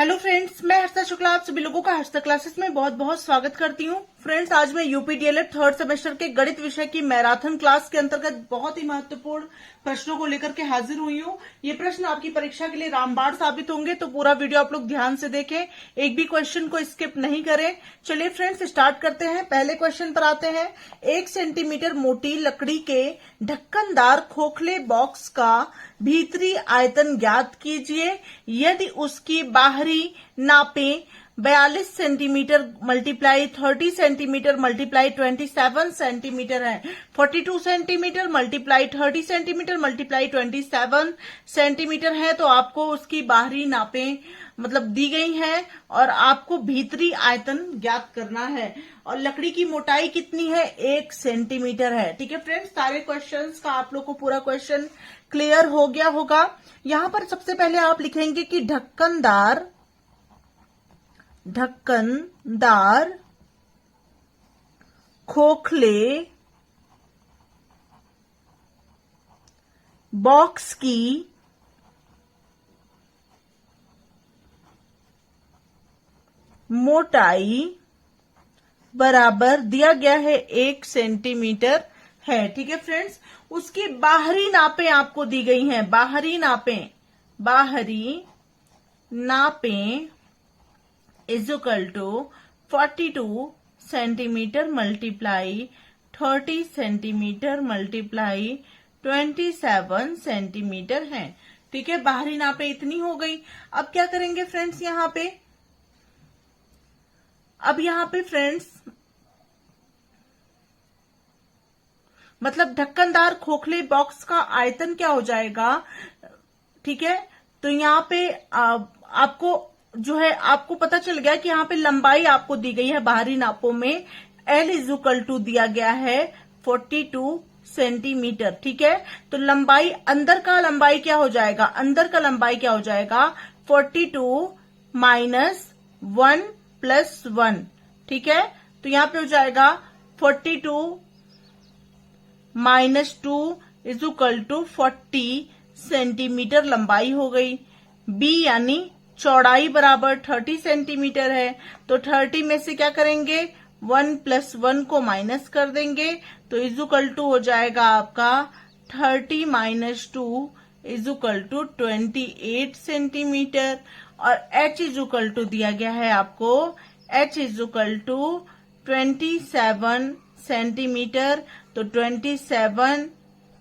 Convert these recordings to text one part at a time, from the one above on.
Hello friends, मैं हर्षा शुक्ला आप सभी लोगों का हर्षा क्लासेस में बहुत बहुत स्वागत करती हूँ। फ्रेंड्स, आज मैं यूपी डीएलएड थर्ड सेमेस्टर के गणित विषय की मैराथन क्लास के अंतर्गत बहुत ही महत्वपूर्ण प्रश्नों को लेकर के हाजिर हुई हूँ। ये प्रश्न आपकी परीक्षा के लिए रामबाण साबित होंगे, तो पूरा वीडियो आप लोग ध्यान से देखें, एक भी क्वेश्चन को स्किप नहीं करें। चलिए फ्रेंड्स, स्टार्ट करते हैं। पहले क्वेश्चन पर आते हैं। 1 सेंटीमीटर मोटी लकड़ी के ढक्कनदार खोखले बॉक्स का भीतरी आयतन ज्ञात कीजिए यदि उसकी बाहरी नापें 42 centimetre multiply 30 centimetre multiply 27 centimetre है। 42 centimetre multiply 30 centimetre multiply 27 centimetre है, तो आपको उसकी बाहरी नापें मतलब दी गई है और आपको भीतरी आयतन ज्ञात करना है। और लकड़ी की मोटाई कितनी है? 1 सेंटीमीटर है। ठीक है फ्रेंड्स, सारे क्वेश्चंस का आप लोग को पूरा क्वेश्चन क्लियर हो गया होगा। यहां पर सबसे पहले आप लिखेंगे कि ढक्कनदार खोखले बॉक्स की मोटाई बराबर दिया गया है 1 सेंटीमीटर है। ठीक है फ्रेंड्स, उसकी बाहरी नापें आपको दी गई हैं। बाहरी नापें is equal to 42 centimetre multiply 30 centimetre multiply 27 centimetre है। ठीक है, बाहरी नापें इतनी हो गई। अब क्या करेंगे फ्रेंड्स? यहां पे फ्रेंड्स मतलब ढक्कनदार खोखले बॉक्स का आयतन क्या हो जाएगा? ठीक है, तो यहाँ पे आपको जो है आपको पता चल गया कि यहाँ पे लंबाई आपको दी गई है बाहरी नापों में। L इज इक्वल टू दिया गया है 42 सेंटीमीटर। ठीक है, तो लंबाई अंदर का लंबाई क्या हो जाएगा? 42 माइनस 1 प्लस 1। ठीक है, तो यहाँ पे हो जाएगा 42 minus 2 is equal to 40 centimetre लंबाई हो गई। B यानी चौड़ाई बराबर 30 सेंटीमीटर है, तो 30 में से क्या करेंगे? 1 प्लस 1 को माइनस कर देंगे, तो इज इक्वल टू हो जाएगा आपका 30 minus 2 is equal to 28 centimetre. और H इज इक्वल टू दिया गया है आपको, H is equal to 27 centimetre, तो 27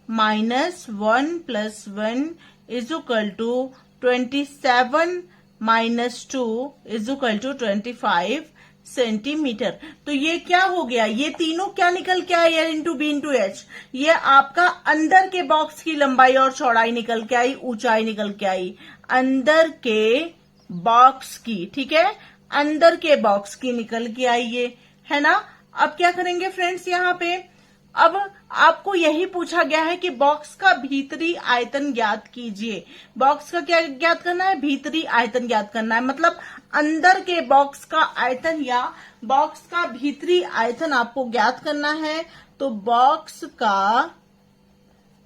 minus 1 plus 1 is equal to 27 minus 2 is equal to 25 centimetre. तो ये क्या हो गया? ये तीनों क्या निकल के आए? L into B into H. ये आपका अंदर के बॉक्स की लंबाई और चौड़ाई निकल के आई, ऊंचाई निकल के आई अंदर के बॉक्स की। ठीक है, अंदर के बॉक्स की निकल के आई ये, है ना। अब क्या करेंगे फ्रेंड्स? यहाँ पे अब आपको यही पूछा गया है कि बॉक्स का भीतरी आयतन ज्ञात कीजिए। बॉक्स का क्या ज्ञात करना है? भीतरी आयतन ज्ञात करना है, मतलब अंदर के बॉक्स का आयतन या बॉक्स का भीतरी आयतन आपको ज्ञात करना है। तो बॉक्स का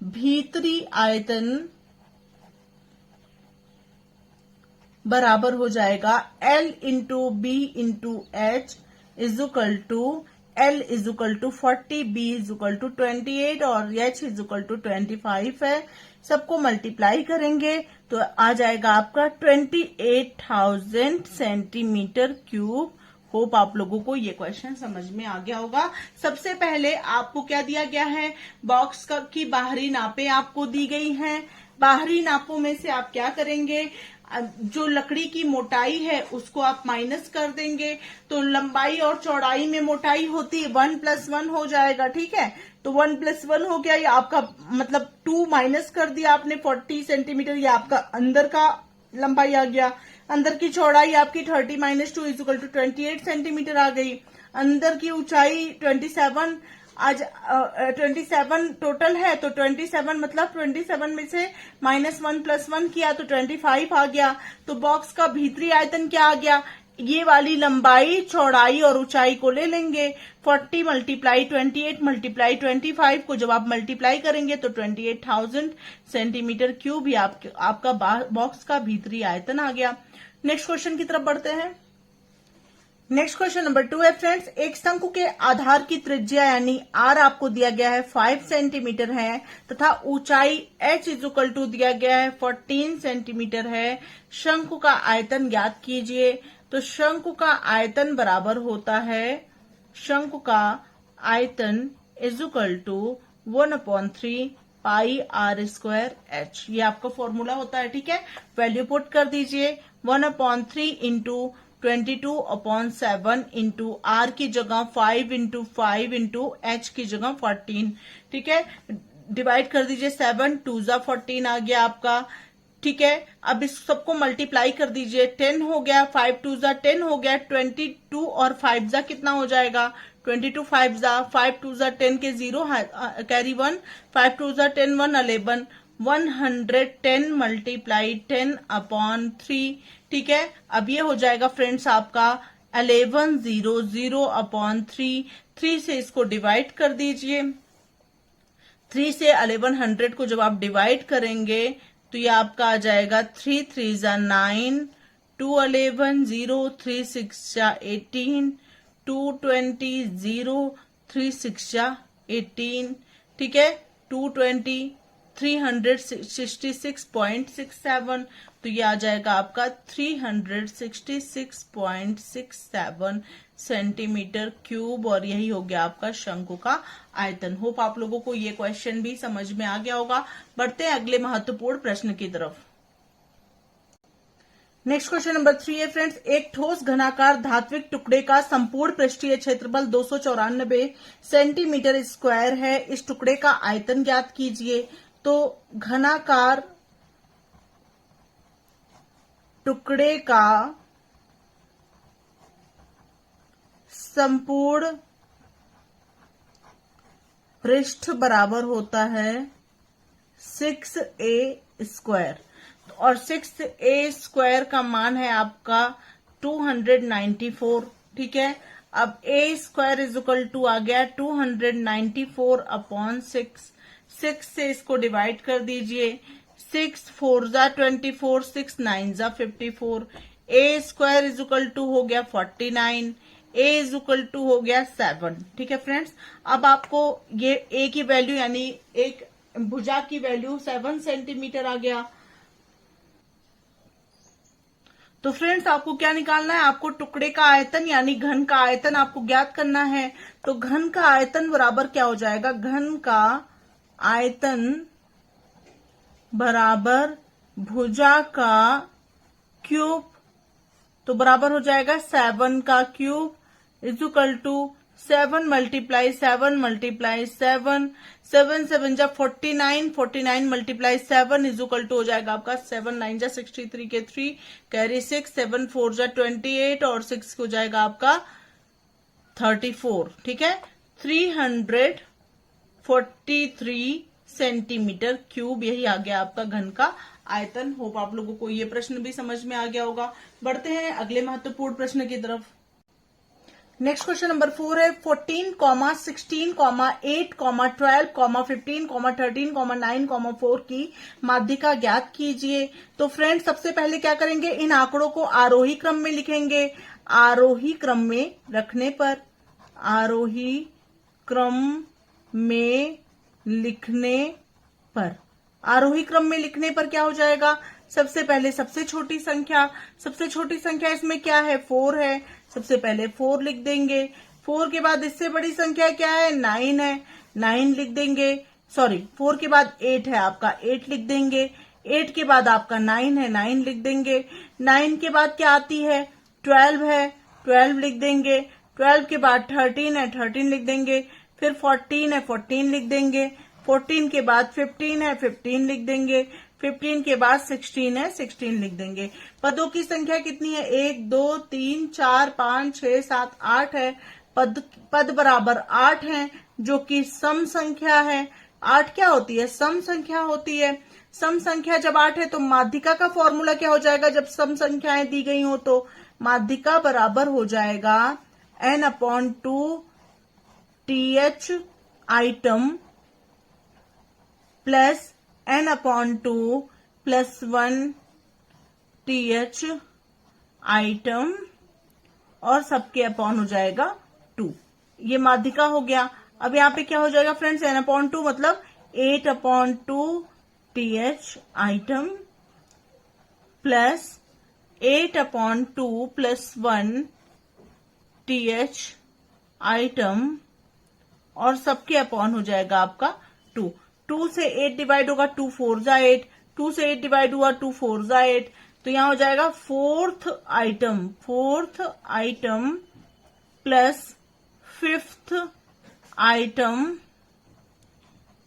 भीतरी आयतन बराबर हो जाएगा L into B into H is equal to L is equal to 40, B is equal to 28 और H इज इक्वल टू 25 है। सबको मल्टीप्लाई करेंगे तो आ जाएगा आपका 28,000 सेंटीमीटर क्यूब। होप आप लोगों को ये क्वेश्चन समझ में आ गया होगा। सबसे पहले आपको क्या दिया गया है? बॉक्स की बाहरी नापें आपको दी गई हैं। बाहरी नापों में से आप क्या करेंगे? जो लकड़ी की मोटाई है उसको आप माइनस कर देंगे, तो लंबाई और चौड़ाई में मोटाई होती 1 प्लस 1 हो जाएगा। ठीक है, तो 1 प्लस 1 हो गया, ये आपका मतलब 2 माइनस कर दिया आपने 40 सेंटीमीटर, ये आपका अंदर का लंबाई आ गया। अंदर की चौड़ाई आपकी 30 minus 2 is equal to 28 centimetre आ गई। अंदर की ऊंचाई 27 आज 27 टोटल है, तो 27 मतलब 27 में से माइनस 1 प्लस 1 किया तो 25 आ गया। तो बॉक्स का भीतरी आयतन क्या आ गया? ये वाली लंबाई, चौड़ाई और ऊंचाई को ले लेंगे। 40 मल्टीप्लाई 28 मल्टीप्लाई 25 को जब आप मल्टीप्लाई करेंगे तो 28,000 सेंटीमीटर क्यूब ही आपका बॉक्स का भीतरी आयतन आ गया। नेक्स्ट क्वेश्चन की तरफ बढ़ते हैं। नेक्स्ट क्वेश्चन नंबर 2 है फ्रेंड्स, एक शंकु के आधार की त्रिज्या यानी आर आपको दिया गया है 5 सेंटीमीटर है तथा ऊंचाई h इक्वल टू दिया गया है 14 सेंटीमीटर है। शंकु का आयतन ज्ञात कीजिए। तो शंकु का आयतन बराबर होता है, शंकु का आयतन is equal to 1/3 pi R square h। ये आपका फॉर्मूला होता है, ठीक है। वैल्यू पुट कर दीजिए। 1/3 इंटू 22/7 इंटू आर की जगह 5 इंटू 5 इंटू एच की जगह 14, ठीक है। डिवाइड कर दीजिए। 7 2 जा 14 आ गया आपका, ठीक है। अब इस सबको मल्टीप्लाई कर दीजिए। 10 हो गया, 5 2 जा 10 हो गया। 22 और 5 जा कितना हो जाएगा? 22 5 जा 5 2 जा 10 के 0 कैरी 1, 5 2 जा 10 1 11 110 मल्टीप्लाई 10/3, ठीक है। अब ये हो जाएगा फ्रेंड्स आपका 1100/3। 3 से इसको डिवाइड कर दीजिए। 3 से 1100 को जब आप डिवाइड करेंगे तो ये आपका आ जाएगा 3 3 जा 9, 2 11 0 3 6 जा 18, 2 20 0 3 6 जा 18, ठीक है। 220 366.67, तो ये आ जाएगा आपका 366.67 सेंटीमीटर क्यूब और यही हो गया आपका शंकु का आयतन। होप आप लोगों को ये क्वेश्चन भी समझ में आ गया होगा। बढ़ते हैं अगले महत्वपूर्ण प्रश्न की तरफ। नेक्स्ट क्वेश्चन नंबर 3 है फ्रेंड्स, एक ठोस घनाकार धात्विक टुकड़े का संपूर्ण पृष्ठीय क्षेत्रफल 294 सेंटीमीटर स्क्वायर है। इस टुकड़े का आयतन ज्ञात कीजिए। तो घनाकार टुकड़े का संपूर्ण पृष्ठ बराबर होता है 6a स्क्वायर और 6a स्क्वायर का मान है आपका 294, ठीक है। अब a square is equal to आ गया 294/6। 6 से इसको डिवाइड कर दीजिए। 6 4 जा 24, 6 9 जा 54। a square is equal to हो गया 49, a इज इक्वल टू हो गया 7, ठीक है फ्रेंड्स। अब आपको ये a की वैल्यू यानी एक भुजा की वैल्यू 7 सेंटीमीटर आ गया। तो फ्रेंड्स आपको क्या निकालना है? आपको टुकड़े का आयतन यानी घन का आयतन आपको ज्ञात करना है। तो घन का आयतन बराबर क्या हो जाएगा? घन का आयतन बराबर भुजा का क्यूब, तो बराबर हो जाएगा 7 का cube is equal to 7 multiply 7 multiply 7, 7 7 जा 49, 49 मल्टीप्लाई 7 इज इक्वल टू हो जाएगा आपका 7 9 जा 63 के 3 कैरी 6, 7 4 जा 28 और 6 हो जाएगा आपका 34, ठीक है। 343 सेंटीमीटर क्यूब यही आ गया आपका घन का आयतन। होप आप लोगों को ये प्रश्न भी समझ में आ गया होगा। बढ़ते हैं अगले महत्वपूर्ण प्रश्न की तरफ। नेक्स्ट क्वेश्चन नंबर 4 है 14, 16, 8, 12, 15, 13, 9, 4 की माध्यिका ज्ञात कीजिए। तो फ्रेंड सबसे पहले क्या करेंगे? इन आंकड़ों को आरोही क्रम में लिखेंगे। आरोही क्रम में रखने पर, आरोही क्रम में लिखने पर, आरोही क्रम में लिखने पर क्या हो जाएगा? सबसे पहले सबसे छोटी संख्या, सबसे छोटी संख्या इसमें क्या है? 4 है। सबसे पहले 4 लिख देंगे। 4 के बाद इससे बड़ी संख्या क्या है? 9 है, 9 लिख देंगे। सॉरी 4 के बाद 8 है आपका, 8 लिख देंगे। 8 के बाद आपका 9 है, 9 लिख देंगे। 9 के बाद क्या आती है? 12 है, 12 लिख देंगे। 12 के बाद 13 है, 13 लिख देंगे। फिर 14 है, 14 लिख देंगे। 14 के बाद 15 है, 15 लिख देंगे। 15 के बाद 16 है, 16 लिख देंगे। पदों की संख्या कितनी है? 1 2 3 4 5 6 7 8 है। पद बराबर 8 है जो कि सम संख्या है। 8 क्या होती है? सम संख्या होती है। सम संख्या जब 8 है तो माध्यिका का फॉर्मूला क्या हो जाएगा जब सम संख्याएं दी गई हो तो माध्यिका बराबर हो जाएगा n/2 TH item plus n/2 plus 1 TH item और सबके अपॉन हो जाएगा 2। ये माध्यिका हो गया। अब यहाँ पे क्या हो जाएगा फ्रेंड्स, n/2 मतलब 8/2 TH item plus 8/2 plus 1 TH item और सबके अपॉन हो जाएगा आपका 2। 2 से 8 डिवाइड होगा, 2 4 जा 8, 2 से 8 डिवाइड हुआ, 2 4 जा 8, तो यहां हो जाएगा fourth item plus 5th item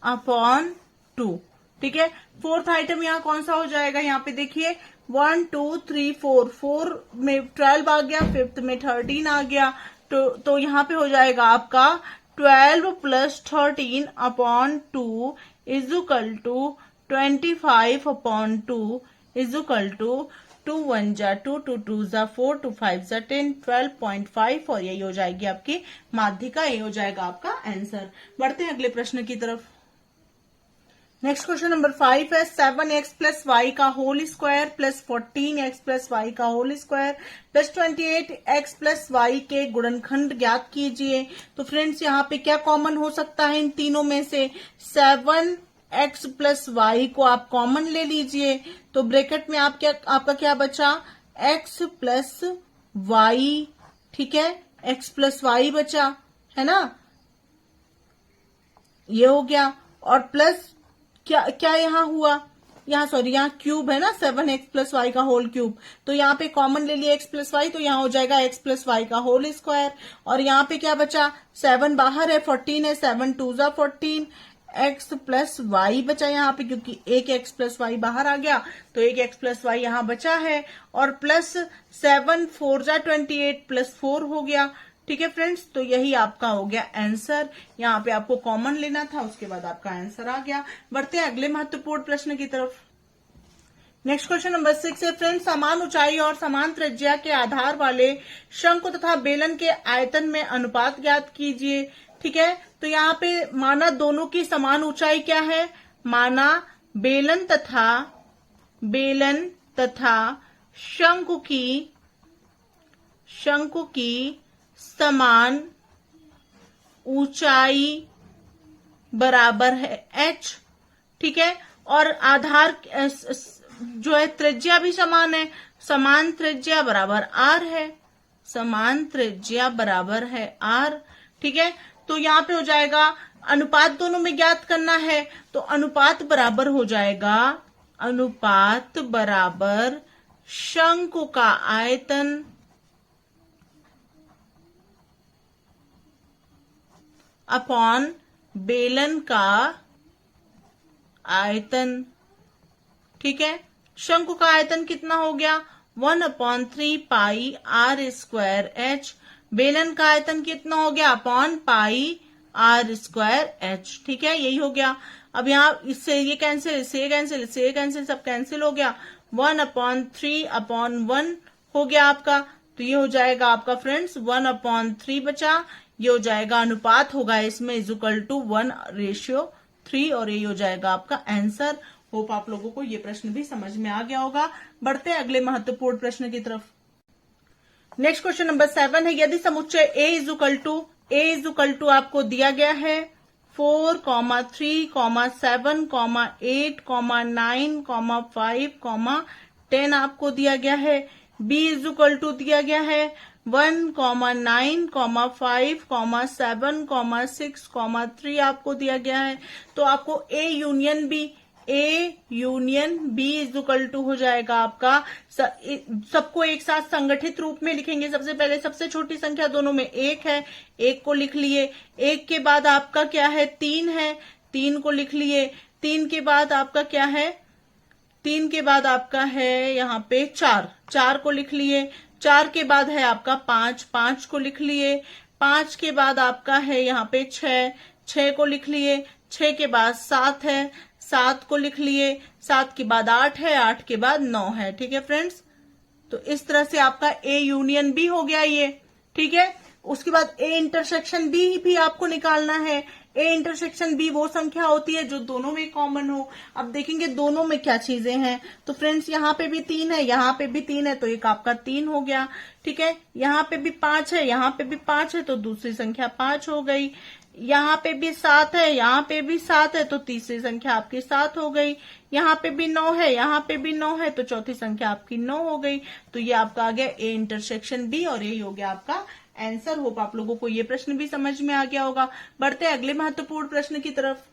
upon 2। ठीक है, फोर्थ आइटम यहाँ कौन सा हो जाएगा, यहाँ पे देखिए 1 2 3 4, 4 में 12 आ गया, 5th में 13 आ गया, तो यहाँ पे हो जाएगा आपका 12 plus 13 upon 2 is equal to 25/2 is equal to 2 1 जा 2, 2 2 जा 4, 2 5 जा 10, 12.5 और यही हो जाएगी आपकी माध्यिका, ये हो जाएगा आपका आंसर। बढ़ते हैं अगले प्रश्न की तरफ। नेक्स्ट क्वेश्चन नंबर 5 है 7x प्लस वाई का whole square plus 14x plus y का whole square plus 28x plus y के गुणनखंड ज्ञात कीजिए। तो फ्रेंड्स यहाँ पे क्या कॉमन हो सकता है इन तीनों में से, 7x प्लस वाई को आप कॉमन ले लीजिए, तो ब्रैकेट में आपका क्या बचा, x प्लस वाई। ठीक है, x प्लस वाई बचा है ना, ये हो गया, और प्लस क्या यहाँ हुआ, यहाँ क्यूब है ना, 7x प्लस वाई का होल क्यूब, तो यहाँ पे कॉमन ले लिया x प्लस वाई, तो यहाँ हो जाएगा x प्लस वाई का होल स्क्वायर। और यहाँ पे क्या बचा, 7 बाहर है, 14 है, 7 2 जा 14, x प्लस वाई बचा यहाँ पे, क्योंकि एक x प्लस वाई बाहर आ गया तो एक x प्लस वाई यहाँ बचा है, और प्लस 7 4 जा 28 प्लस 4 हो गया। ठीक है फ्रेंड्स, तो यही आपका हो गया आंसर, यहाँ पे आपको कॉमन लेना था, उसके बाद आपका आंसर आ गया। बढ़ते हैं अगले महत्वपूर्ण प्रश्न की तरफ। नेक्स्ट क्वेश्चन नंबर 6 है फ्रेंड्स, समान ऊंचाई और समान त्रिज्या के आधार वाले शंकु तथा बेलन के आयतन में अनुपात ज्ञात कीजिए। ठीक है, तो यहाँ पे माना दोनों की समान ऊंचाई क्या है, माना बेलन तथा शंकु की समान ऊंचाई बराबर है h। ठीक है, और आधार जो है त्रिज्या भी समान है, समान त्रिज्या बराबर r है, समान त्रिज्या बराबर है r। ठीक है, तो यहाँ पे हो जाएगा अनुपात दोनों में ज्ञात करना है, तो अनुपात बराबर हो जाएगा, अनुपात बराबर शंकु का आयतन अपॉन बेलन का आयतन। ठीक है, शंकु का आयतन कितना हो गया, 1/3 पाई r स्क्वायर h, बेलन का आयतन कितना हो गया, upon pi r square h। ठीक है, यही हो गया। अब यहाँ इससे ये कैंसिल, इससे ये कैंसिल, इससे ये कैंसिल, सब कैंसिल हो गया, 1/3/1 हो गया आपका, तो ये हो जाएगा आपका फ्रेंड्स 1/3 बचा, ये हो जाएगा अनुपात होगा इसमें इज इक्वल टू 1:3 और ये हो जाएगा आपका आंसर। होप आप लोगों को ये प्रश्न भी समझ में आ गया होगा। बढ़ते हैं अगले महत्वपूर्ण प्रश्न की तरफ। नेक्स्ट क्वेश्चन नंबर 7 है, यदि समुच्चय a इज इक्वल टू आपको दिया गया है 4, 3, 7, 8, 9, 5, 10 आपको दिया गया है, b इज इक्वल टू दिया गया है 1, 9, 5, 7, 6, 3 आपको दिया गया है, तो आपको A union B is equal to हो जाएगा आपका, सबको एक साथ संगठित रूप में लिखेंगे। सबसे पहले सबसे छोटी संख्या दोनों में 1 है, 1 को लिख लिए, 1 के बाद आपका क्या है 3 है, 3 को लिख लिए, 3 के बाद आपका क्या है, 3 के बाद आपका है यहाँ पे 4 को लिख लिए, 4 के बाद है आपका 5 को लिख लिए, 5 के बाद आपका है यहाँ पे 6 को लिख लिए, 6 के बाद 7 है, 7 को लिख लिए, 7 के बाद 8 है, 8 के बाद 9 है। ठीक है फ्रेंड्स, तो इस तरह से आपका ए यूनियन बी हो गया ये। ठीक है, उसके बाद ए इंटरसेक्शन बी भी आपको निकालना है। ए इंटरसेक्शन बी वो संख्या होती है जो दोनों में कॉमन हो। अब देखेंगे दोनों में क्या चीजें हैं। तो फ्रेंड्स यहाँ पे भी 3 है, यहाँ पे भी 3 है, तो एक आपका 3 हो गया। ठीक है, यहाँ पे भी 5 है, यहाँ पे भी 5 है, तो दूसरी संख्या 5 हो गई। यहाँ पे भी 7 है, यहाँ पे भी 7 है, तो तीसरी संख्या आपकी 7 हो गई। यहाँ पे भी 9 है, यहाँ पे भी 9 है, तो चौथी संख्या आपकी 9 हो गई। तो ये आपका आ गया ए इंटरसेक्शन बी और ये हो गया आपका आंसर। होप आप लोगों को ये प्रश्न भी समझ में आ गया होगा। बढ़ते हैं अगले महत्वपूर्ण प्रश्न की तरफ।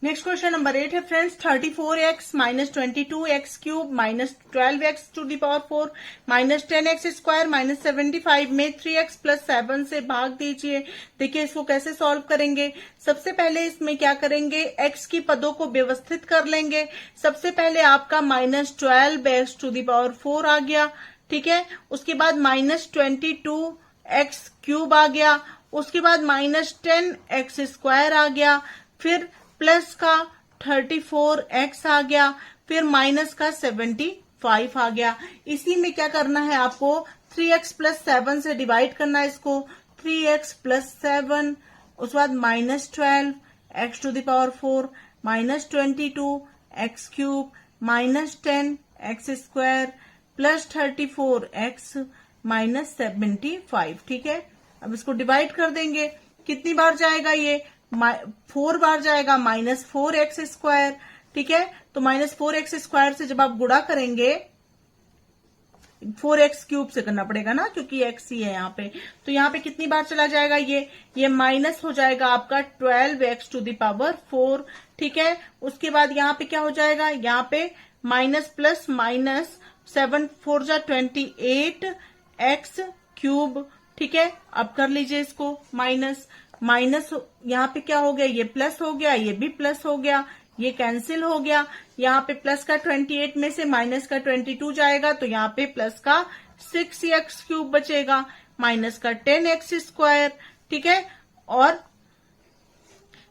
नेक्स्ट क्वेश्चन नंबर 8 है friends, 34x minus 22x cube minus 12x to the power 4 minus 10x square minus 75 में 3x प्लस 7 से भाग दीजिए। देखिए इसको कैसे सॉल्व करेंगे। सबसे पहले इसमें क्या करेंगे, x की पदों को व्यवस्थित कर लेंगे। सबसे पहले आपका minus 12x to the power 4 आ गया। ठीक है, उसके बाद माइनस 22x क्यूब आ गया, उसके बाद माइनस 10x स्क्वायर आ गया, फिर प्लस का 34x आ गया, फिर माइनस का 75 आ गया। इसी में क्या करना है आपको, 3x प्लस 7 से डिवाइड करना है इसको। 3x प्लस 7, उसके बाद minus 12x to the power 4 minus 22x cube minus 10x square plus 34x minus 75। ठीक है, अब इसको डिवाइड कर देंगे। कितनी बार जाएगा ये, 4 बार जाएगा, माइनस 4x स्क्वायर। ठीक है, तो माइनस 4x स्क्वायर से जब आप गुणा करेंगे, 4x क्यूब से करना पड़ेगा ना क्योंकि x ही है यहाँ पे, तो यहाँ पे कितनी बार चला जाएगा ये माइनस हो जाएगा आपका 12x टू द पावर 4। ठीक है, उसके बाद यहाँ पे क्या हो जाएगा, यहाँ पे माइनस प्लस माइनस 7 4 जा 28x क्यूब। ठीक है, अब कर लीजिए इसको माइनस माइनस, यहाँ पे क्या हो गया, ये प्लस हो गया, ये भी प्लस हो गया, ये कैंसिल हो गया। यहाँ पे प्लस का 28 में से माइनस का 22 जाएगा, तो यहाँ पे प्लस का 6x क्यूब बचेगा माइनस का 10x स्क्वायर। ठीक है, और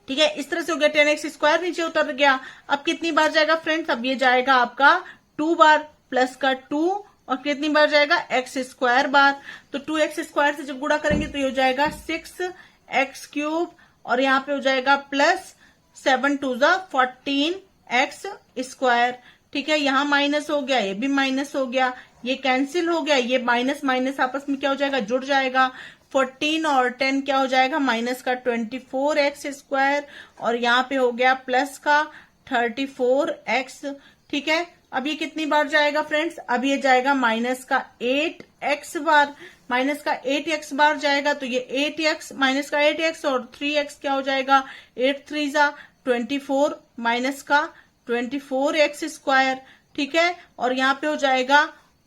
ठीक है इस तरह से हो गया, 10x स्क्वायर नीचे उतर गया। अब कितनी बार जाएगा फ्रेंड्स, अब ये जाएगा आपका 2 बार, प्लस का 2 और कितनी बार जाएगा, x स्क्वायर बार। तो 2x स्क्वायर से जब गुणा करेंगे तो ये हो जाएगा 6x क्यूब और यहाँ पे हो जाएगा प्लस 7 2 जा 14x स्क्वायर। ठीक है, यहाँ माइनस हो गया, ये भी माइनस हो गया, ये कैंसिल हो गया, ये माइनस माइनस आपस में क्या हो जाएगा, जुड़ जाएगा। 14 और 10 क्या हो जाएगा, माइनस का 24x स्क्वायर और यहाँ पे हो गया प्लस का 34x। ठीक है, अब ये कितनी बार जाएगा फ्रेंड्स, अब ये जाएगा माइनस का 8x बार, माइनस का 8x बार जाएगा, तो ये 8x माइनस का 8x और 3x क्या हो जाएगा, 8 3 जा 24 माइनस का 24x स्क्वायर। ठीक है, और यहाँ पे हो जाएगा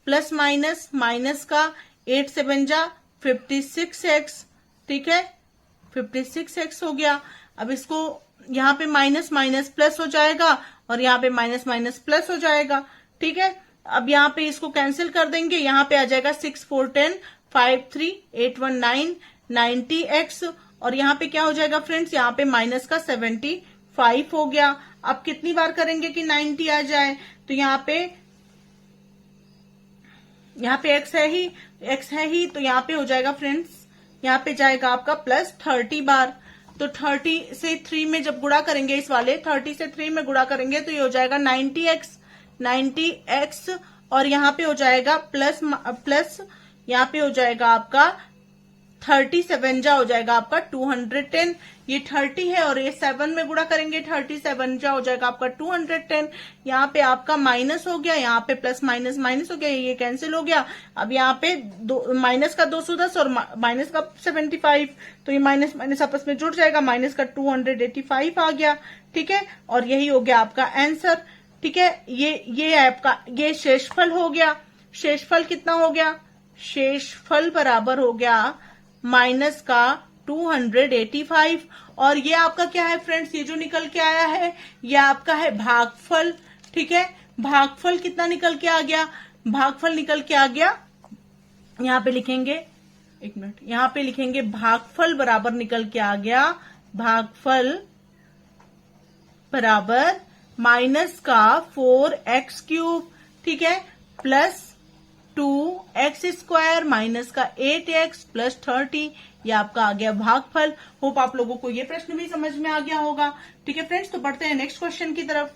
प्लस माइनस माइनस का 8 7 जा 56x। ठीक है, 56x हो गया। अब इसको यहाँ पे माइनस माइनस प्लस हो जाएगा और यहाँ पे माइनस माइनस प्लस हो जाएगा। ठीक है, अब यहाँ पे इसको कैंसिल कर देंगे, यहाँ पे आ जाएगा 6 4 10 5 3 8 1 9 90x और यहाँ पे क्या हो जाएगा फ्रेंड्स, यहाँ पे माइनस का 75 हो गया। अब कितनी बार करेंगे कि 90 आ जाए, तो यहाँ पे x है ही तो यहाँ पे हो जाएगा फ्रेंड्स, यहाँ पे जाएगा आपका प्लस 30 बार। तो 30 से 3 में जब गुणा करेंगे, इस वाले 30 से 3 में गुणा करेंगे तो ये हो जाएगा 90x और यहाँ पे हो जाएगा प्लस यहाँ पे हो जाएगा आपका 37 जा हो जाएगा आपका 210। ये 30 है और ये 7 में गुणा करेंगे, 37 जा हो जाएगा आपका 210। यहाँ पे आपका माइनस हो गया, यहाँ पे प्लस माइनस माइनस हो गया, ये कैंसिल हो गया। अब यहाँ पे माइनस का 210 और माइनस का 75, तो ये माइनस माइनस आपस में जुड़ जाएगा, माइनस का 285 आ गया। ठीक है, और यही हो गया आपका आंसर। ठीक है, ये आपका ये शेषफल हो गया। शेषफल कितना हो गया, शेषफल बराबर हो गया माइनस का 285 और ये आपका क्या है फ्रेंड्स, ये जो निकल के आया है ये आपका है भागफल। ठीक है, भागफल कितना निकल के आ गया, भागफल निकल के आ गया, यहाँ पे लिखेंगे, एक मिनट, यहाँ पे लिखेंगे भागफल बराबर निकल के आ गया, भागफल बराबर माइनस का 4x क्यूब, ठीक है, प्लस 2x² माइनस का 8x प्लस 30, ये आपका आ गया भागफल। होप आप लोगों को ये प्रश्न भी समझ में आ गया होगा। ठीक है फ्रेंड्स, तो बढ़ते हैं नेक्स्ट क्वेश्चन की तरफ।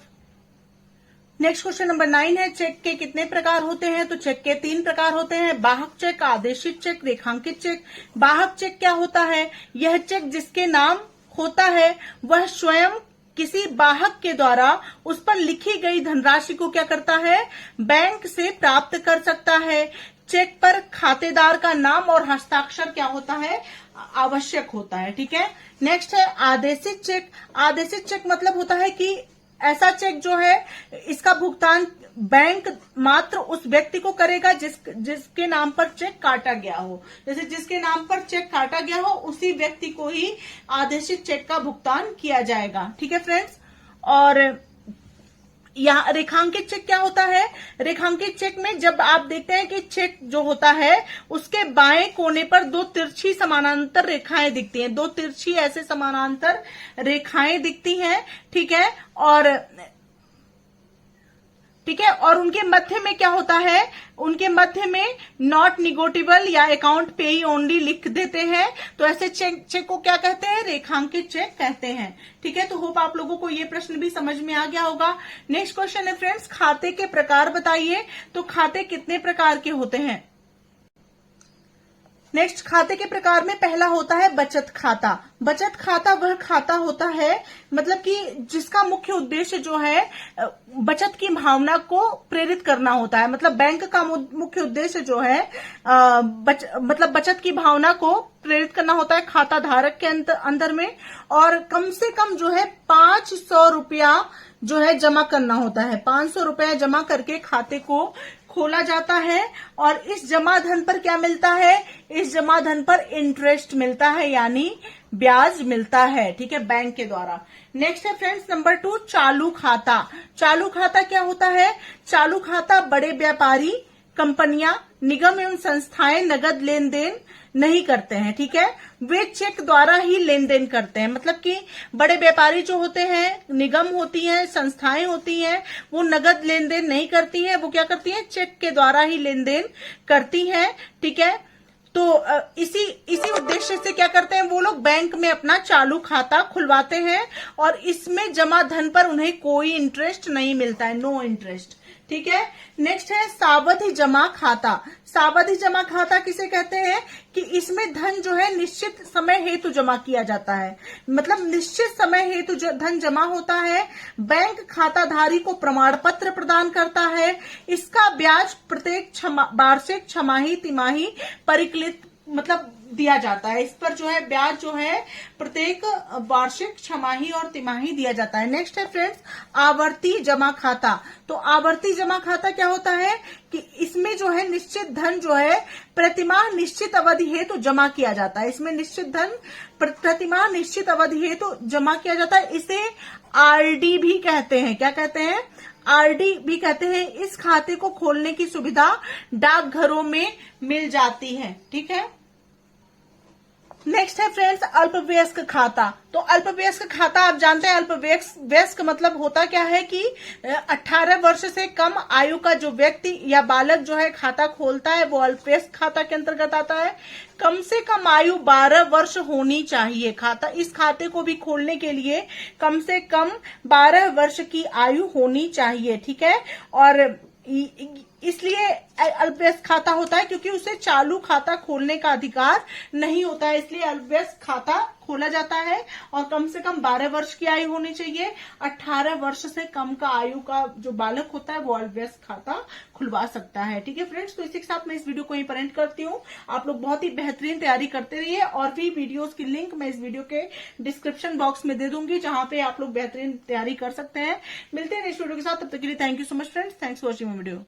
नेक्स्ट क्वेश्चन नंबर 9 है, चेक के कितने प्रकार होते हैं? तो चेक के 3 प्रकार होते हैं, बाहक चेक, आदेशित चेक, रेखांकित चेक। बाहक चेक क्या होता है? यह चेक जिसके नाम होता है वह स्वयं किसी बाहक के द्वारा उस पर लिखी गई धनराशि को क्या करता है? बैंक से प्राप्त कर सकता है। चेक पर खातेदार का नाम और हस्ताक्षर क्या होता है? आवश्यक होता है। ठीक है, नेक्स्ट है आदेशित चेक। आदेशित चेक मतलब होता है कि ऐसा चेक जो है इसका भुगतान बैंक मात्र उस व्यक्ति को करेगा जिसके नाम पर चेक काटा गया हो। जैसे जिसके नाम पर चेक काटा गया हो उसी व्यक्ति को ही आदेशित चेक का भुगतान किया जाएगा। ठीक है फ्रेंड्स, और यहाँ रेखांकित चेक क्या होता है? रेखांकित चेक में जब आप देखते हैं कि चेक जो होता है उसके बाएं कोने पर 2 तिरछी समानांतर रेखाएं दिखती हैं, 2 तिरछी ऐसे समानांतर रेखाएं दिखती हैं। ठीक है, और उनके मध्य में क्या होता है? उनके मध्य में नॉट निगोटिबल या अकाउंट पेई ओनली लिख देते हैं। तो ऐसे चेक को क्या कहते हैं? रेखांकित चेक कहते हैं। ठीक है, तो होप आप लोगों को ये प्रश्न भी समझ में आ गया होगा। नेक्स्ट क्वेश्चन है फ्रेंड्स, खाते के प्रकार बताइए। तो खाते कितने प्रकार के होते हैं? नेक्स्ट, खाते के प्रकार में पहला होता है बचत खाता। बचत खाता वह खाता होता है मतलब कि जिसका मुख्य उद्देश्य जो है बचत की भावना को प्रेरित करना होता है। मतलब बैंक का मुख्य उद्देश्य जो है मतलब बचत की भावना को प्रेरित करना होता है खाता धारक के अंदर में, और कम से कम जो है 500 रुपया जो है जमा करना होता है। 500 रुपया जमा करके खाते को खोला जाता है, और इस जमा धन पर क्या मिलता है? इस जमा धन पर इंटरेस्ट मिलता है, यानी ब्याज मिलता है। ठीक है, बैंक के द्वारा। नेक्स्ट है फ्रेंड्स नंबर 2, चालू खाता। चालू खाता क्या होता है? चालू खाता बड़े व्यापारी, कंपनियां, निगम एवं संस्थाएं नगद लेन देन नहीं करते हैं। ठीक है, वे चेक द्वारा ही लेन देन करते हैं। मतलब कि बड़े व्यापारी जो होते हैं, निगम होती हैं, संस्थाएं होती हैं, वो नगद लेन देन नहीं करती हैं, वो क्या करती हैं? चेक के द्वारा ही लेन देन करती हैं। ठीक है, तो इसी उद्देश्य से क्या करते हैं वो लोग? बैंक में अपना चालू खाता खुलवाते हैं, और इसमें जमा धन पर उन्हें कोई इंटरेस्ट नहीं मिलता है, नो इंटरेस्ट। ठीक है, नेक्स्ट है सावधि जमा खाता। सावधि जमा खाता किसे कहते हैं? कि इसमें धन जो है निश्चित समय हेतु जमा किया जाता है। मतलब निश्चित समय हेतु धन जमा होता है, बैंक खाताधारी को प्रमाण पत्र प्रदान करता है, इसका ब्याज प्रत्येक वार्षिक, छमाही, तिमाही, परिकलित मतलब दिया जाता है। इस पर जो है ब्याज जो है प्रत्येक वार्षिक, छमाही और तिमाही दिया जाता है। नेक्स्ट है फ्रेंड्स आवर्ती जमा खाता। तो आवर्ती जमा खाता क्या होता है? कि इसमें जो है निश्चित धन जो है प्रतिमाह निश्चित अवधि हेतु जमा किया जाता है। इसमें निश्चित धन प्रतिमाह निश्चित अवधि हेतु जमा किया जाता है। इसे आरडी भी कहते हैं। क्या कहते हैं? आरडी भी कहते हैं। इस खाते को खोलने की सुविधा डाकघरों में मिल जाती है। ठीक है, नेक्स्ट है फ्रेंड्स अल्पवयस्क खाता। तो अल्पवयस्क खाता आप जानते हैं, अल्पवयस्क मतलब होता क्या है कि 18 वर्ष से कम आयु का जो व्यक्ति या बालक जो है खाता खोलता है वो अल्पवयस्क खाता के अंतर्गत आता है। कम से कम आयु 12 वर्ष होनी चाहिए। इस खाते को भी खोलने के लिए कम से कम 12 वर्ष की आयु होनी चाहिए। ठीक है, और इसलिए अल्पवयस्क खाता होता है क्योंकि उसे चालू खाता खोलने का अधिकार नहीं होता है, इसलिए अल्पवयस्क खाता खोला जाता है। और कम से कम 12 वर्ष की आयु होनी चाहिए। 18 वर्ष से कम का आयु का जो बालक होता है वो अल्पवयस्क खाता खुलवा सकता है। ठीक है फ्रेंड्स, तो इसी के साथ मैं इस वीडियो को यहीं पर एंड करती हूँ। आप लोग बहुत ही बेहतरीन तैयारी करते रहिए, और भी वीडियोस की लिंक मैं इस वीडियो के डिस्क्रिप्शन बॉक्स में दे दूंगी जहां पे आप लोग बेहतरीन तैयारी कर सकते हैं। मिलते हैं नेक्स्ट वीडियो के साथ, तब तक के लिए thank you so much friends, thanks for watching my video.